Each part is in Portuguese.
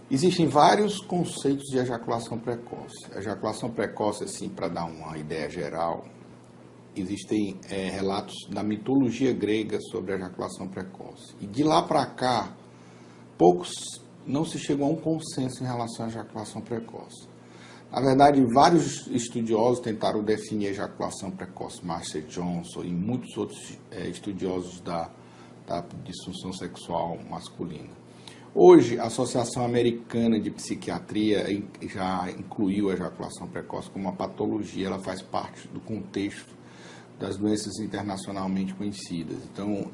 Existem vários conceitos de ejaculação precoce. A ejaculação precoce, assim, para dar uma ideia geral, existem relatos da mitologia grega sobre a ejaculação precoce. E de lá para cá, poucos não se chegou a um consenso em relação à ejaculação precoce. Na verdade, vários estudiosos tentaram definir a ejaculação precoce, Marcia Johnson e muitos outros estudiosos da disfunção sexual masculina. Hoje, a Associação Americana de Psiquiatria já incluiu a ejaculação precoce como uma patologia, ela faz parte do contexto das doenças internacionalmente conhecidas. Então,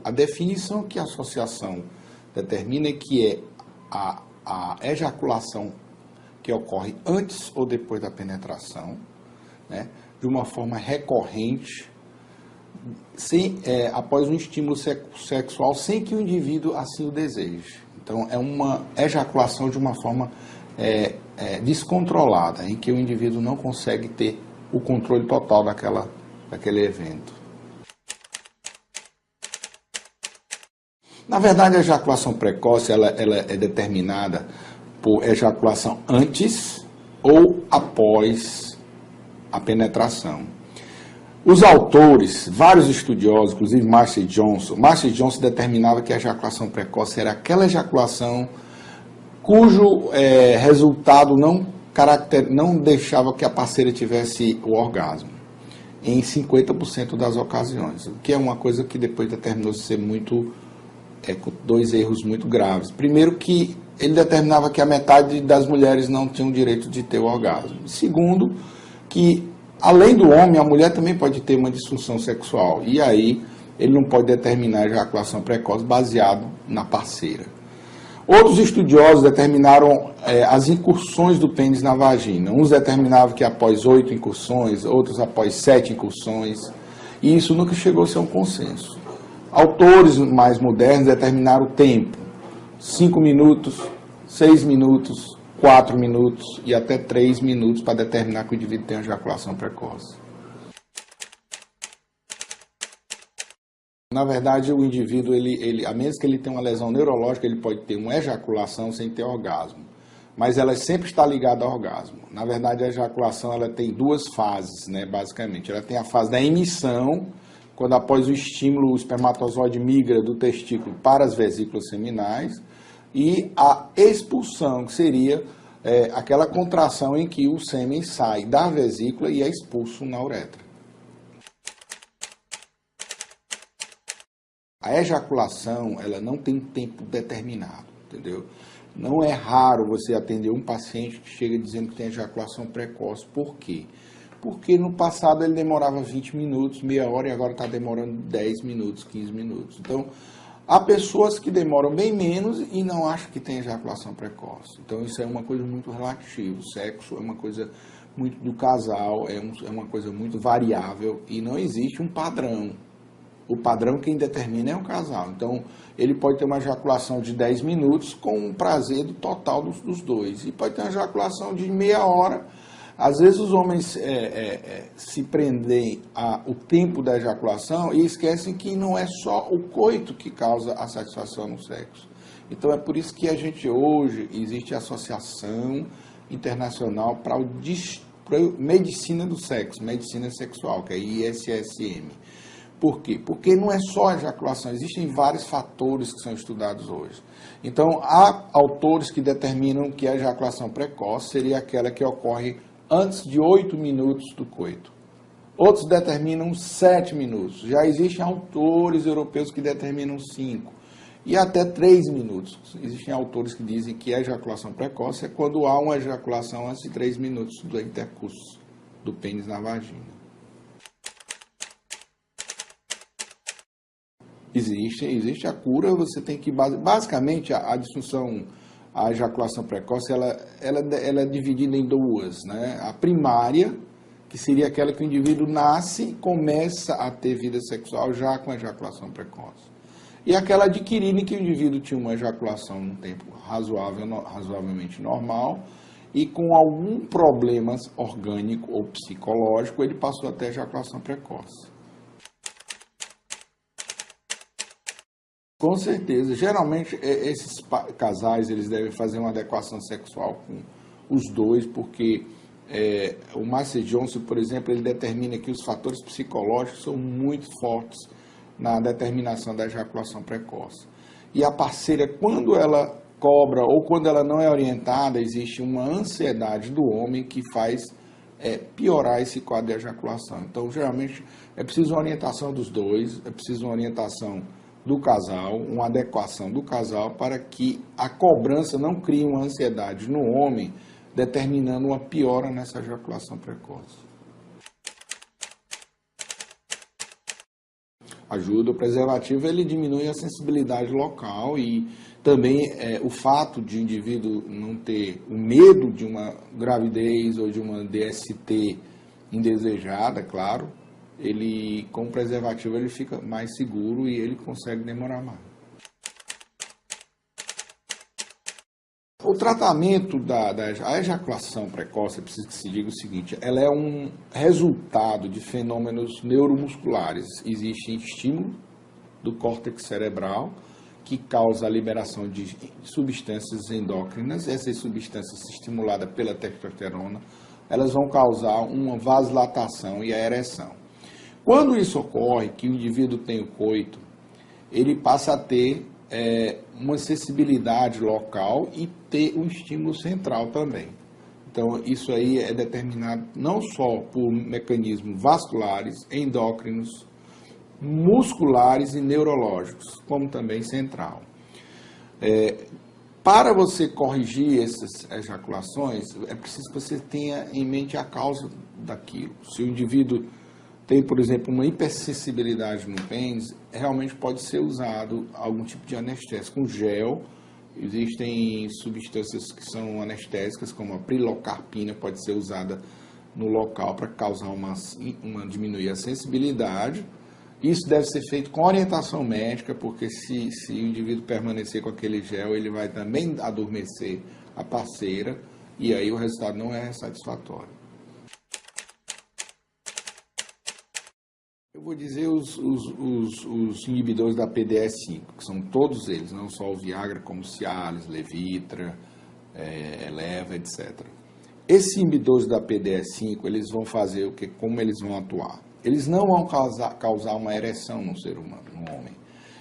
a definição que a associação determina é que é a ejaculação que ocorre antes ou depois da penetração, né, de uma forma recorrente, após um estímulo sexual, sem que o indivíduo assim o deseje. Então, é uma ejaculação de uma forma descontrolada, em que o indivíduo não consegue ter o controle total daquele evento. Na verdade, a ejaculação precoce ela é determinada por ejaculação antes ou após a penetração. Os autores, vários estudiosos, inclusive Marcia Johnson determinava que a ejaculação precoce era aquela ejaculação cujo resultado não deixava que a parceira tivesse o orgasmo, em 50% das ocasiões, o que é uma coisa que depois determinou ser com dois erros muito graves. Primeiro, que ele determinava que a metade das mulheres não tinham o direito de ter o orgasmo. Segundo, que além do homem, a mulher também pode ter uma disfunção sexual. E aí, ele não pode determinar a ejaculação precoce baseado na parceira. Outros estudiosos determinaram as incursões do pênis na vagina. Uns determinavam que após 8 incursões, outros após 7 incursões. E isso nunca chegou a ser um consenso. Autores mais modernos determinaram o tempo. 5 minutos, 6 minutos, 4 minutos e até 3 minutos para determinar que o indivíduo tem ejaculação precoce. Na verdade, o indivíduo, a menos que ele tenha uma lesão neurológica, ele pode ter uma ejaculação sem ter orgasmo. Mas ela sempre está ligada ao orgasmo. Na verdade, a ejaculação ela tem duas fases, né, basicamente. Ela tem a fase da emissão, quando após o estímulo o espermatozoide migra do testículo para as vesículas seminais, e a expulsão, que seria aquela contração em que o sêmen sai da vesícula e é expulso na uretra. A ejaculação, ela não tem tempo determinado, entendeu? Não é raro você atender um paciente que chega dizendo que tem ejaculação precoce. Por quê? Porque no passado ele demorava 20 minutos, meia hora, e agora está demorando 10 minutos, 15 minutos. Então, há pessoas que demoram bem menos e não acham que tem ejaculação precoce. Então, isso é uma coisa muito relativa. O sexo é uma coisa muito do casal, é uma coisa muito variável e não existe um padrão. O padrão quem determina é o casal. Então, ele pode ter uma ejaculação de 10 minutos com um prazer total dos dois. E pode ter uma ejaculação de meia hora. Às vezes os homens se prendem ao tempo da ejaculação e esquecem que não é só o coito que causa a satisfação no sexo. Então é por isso que a gente hoje, existe a Associação Internacional para Medicina do Sexo, Medicina Sexual, que é a ISSM. Por quê? Porque não é só a ejaculação, existem vários fatores que são estudados hoje. Então, há autores que determinam que a ejaculação precoce seria aquela que ocorre antes de 8 minutos do coito. Outros determinam 7 minutos. Já existem autores europeus que determinam 5 e até 3 minutos. Existem autores que dizem que a ejaculação precoce é quando há uma ejaculação antes de 3 minutos do intercurso do pênis na vagina. Existe a cura, você tem que... Basicamente, a disfunção, a ejaculação precoce, ela é dividida em duas, né? A primária, que seria aquela que o indivíduo nasce e começa a ter vida sexual já com a ejaculação precoce. E aquela adquirida em que o indivíduo tinha uma ejaculação num tempo razoavelmente normal e com algum problema orgânico ou psicológico, ele passou a ter ejaculação precoce. Com certeza. Geralmente, esses casais, eles devem fazer uma adequação sexual com os dois, porque o Master Johnson, por exemplo, ele determina que os fatores psicológicos são muito fortes na determinação da ejaculação precoce. E a parceira, quando ela cobra ou quando ela não é orientada, existe uma ansiedade do homem que faz piorar esse quadro de ejaculação. Então, geralmente, é preciso uma orientação dos dois, é preciso uma orientação do casal, uma adequação do casal para que a cobrança não crie uma ansiedade no homem, determinando uma piora nessa ejaculação precoce. Ajuda. O preservativo, ele diminui a sensibilidade local e também o fato de o indivíduo não ter o medo de uma gravidez ou de uma DST indesejada, claro, ele com o preservativo ele fica mais seguro e ele consegue demorar mais. O tratamento da ejaculação precoce, é preciso que se diga o seguinte, ela é um resultado de fenômenos neuromusculares. Existe estímulo do córtex cerebral, que causa a liberação de substâncias endócrinas. Essas substâncias estimuladas pela testosterona, elas vão causar uma vasodilatação e a ereção. Quando isso ocorre, que o indivíduo tem o coito, ele passa a ter uma sensibilidade local e ter um estímulo central também. Então, isso aí é determinado não só por mecanismos vasculares, endócrinos, musculares e neurológicos, como também central. Para você corrigir essas ejaculações, é preciso que você tenha em mente a causa daquilo. Se o indivíduo tem, por exemplo, uma hipersensibilidade no pênis, realmente pode ser usado algum tipo de anestésico, um gel. Existem substâncias que são anestésicas, como a pilocarpina, pode ser usada no local para causar diminuir a sensibilidade. Isso deve ser feito com orientação médica, porque se o indivíduo permanecer com aquele gel, ele vai também adormecer a parceira e aí o resultado não é satisfatório. Eu vou dizer os inibidores da PDE5, que são todos eles, não só o Viagra, como Cialis, Levitra, Eleva, etc. Esses inibidores da PDE5, eles vão fazer o que? Como eles vão atuar? Eles não vão causar uma ereção no ser humano, no homem.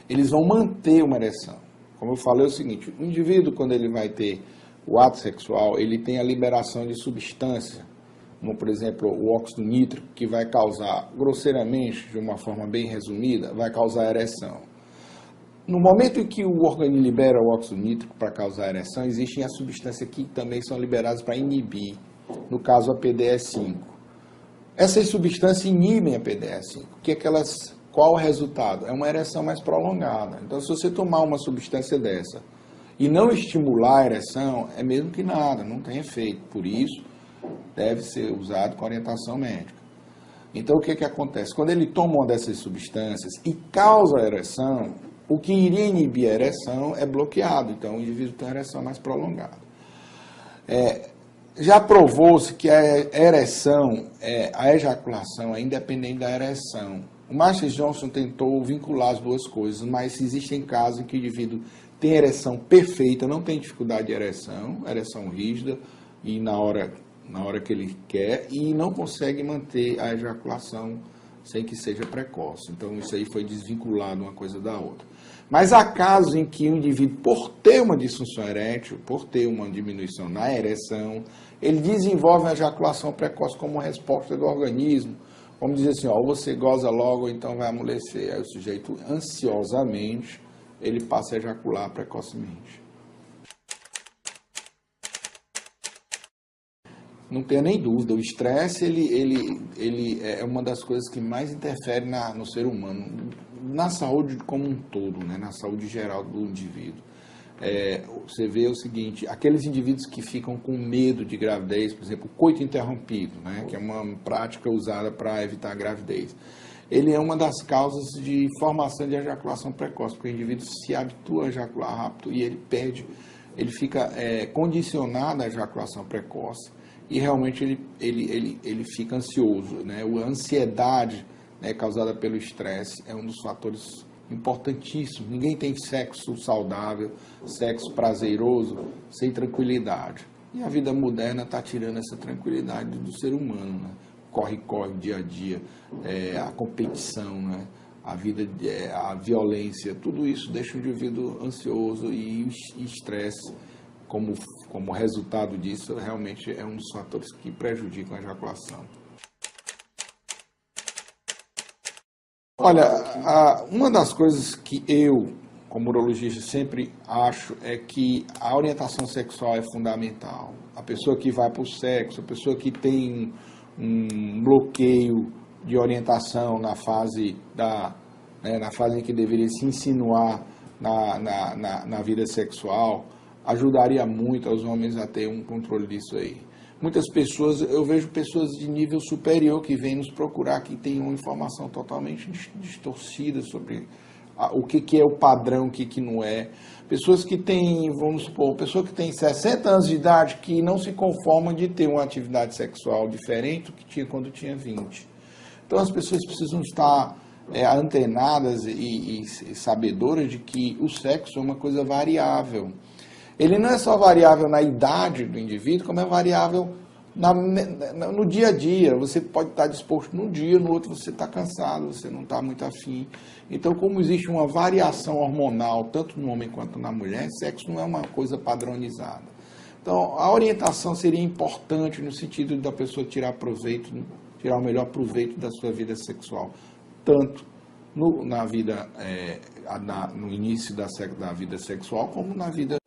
Eles vão manter uma ereção. Como eu falei, é o seguinte, o indivíduo, quando ele vai ter o ato sexual, ele tem a liberação de substância, como, por exemplo, o óxido nítrico, que vai causar, grosseiramente, de uma forma bem resumida, vai causar ereção. No momento em que o organismo libera o óxido nítrico para causar ereção, existem as substâncias que também são liberadas para inibir, no caso a PDE5. Essas substâncias inibem a PDE5. Qual o resultado? É uma ereção mais prolongada. Então, se você tomar uma substância dessa e não estimular a ereção, é mesmo que nada, não tem efeito. Por isso, deve ser usado com orientação médica. Então, o que acontece? Quando ele toma uma dessas substâncias e causa a ereção, o que iria inibir a ereção é bloqueado. Então, o indivíduo tem uma ereção mais prolongada. Já provou-se que a ereção, a ejaculação é independente da ereção. O Master Johnson tentou vincular as duas coisas, mas existem casos em que o indivíduo tem ereção perfeita, não tem dificuldade de ereção rígida, e na hora que ele quer, e não consegue manter a ejaculação sem que seja precoce. Então, isso aí foi desvinculado uma coisa da outra. Mas há casos em que o indivíduo, por ter uma disfunção erétil, por ter uma diminuição na ereção, ele desenvolve a ejaculação precoce como uma resposta do organismo. Vamos dizer assim, ou você goza logo, ou então vai amolecer. Aí o sujeito, ansiosamente, ele passa a ejacular precocemente. Não tenha nem dúvida, o estresse ele é uma das coisas que mais interfere no ser humano, na saúde como um todo, né? Na saúde geral do indivíduo. Você vê o seguinte, aqueles indivíduos que ficam com medo de gravidez, por exemplo, o coito interrompido, né? Que é uma prática usada para evitar a gravidez. Ele é uma das causas de formação de ejaculação precoce, porque o indivíduo se habitua a ejacular rápido e ele fica condicionado à ejaculação precoce. E realmente ele fica ansioso, né? A ansiedade, né, causada pelo estresse é um dos fatores importantíssimo. Ninguém tem sexo saudável, sexo prazeroso, sem tranquilidade. E a vida moderna está tirando essa tranquilidade do ser humano, né? Corre-corre, dia a dia, a competição, né? A violência, tudo isso deixa o indivíduo ansioso e estresse. Como resultado disso, realmente é um dos fatores que prejudicam a ejaculação. Olha, uma das coisas que eu, como urologista, sempre acho é que a orientação sexual é fundamental. A pessoa que vai para o sexo, a pessoa que tem um bloqueio de orientação na fase em que deveria se insinuar na vida sexual, ajudaria muito aos homens a ter um controle disso aí. Muitas pessoas, eu vejo pessoas de nível superior que vêm nos procurar, que têm uma informação totalmente distorcida sobre o que é o padrão, o que não é. Pessoas que têm, vamos supor, pessoa que tem 60 anos de idade que não se conforma de ter uma atividade sexual diferente do que tinha quando tinha 20. Então as pessoas precisam estar antenadas e sabedoras de que o sexo é uma coisa variável. Ele não é só variável na idade do indivíduo, como é variável no dia a dia. Você pode estar disposto num dia, no outro você está cansado, você não está muito afim. Então, como existe uma variação hormonal, tanto no homem quanto na mulher, sexo não é uma coisa padronizada. Então, a orientação seria importante no sentido da pessoa tirar o melhor proveito da sua vida sexual, tanto no início da vida sexual, como na vida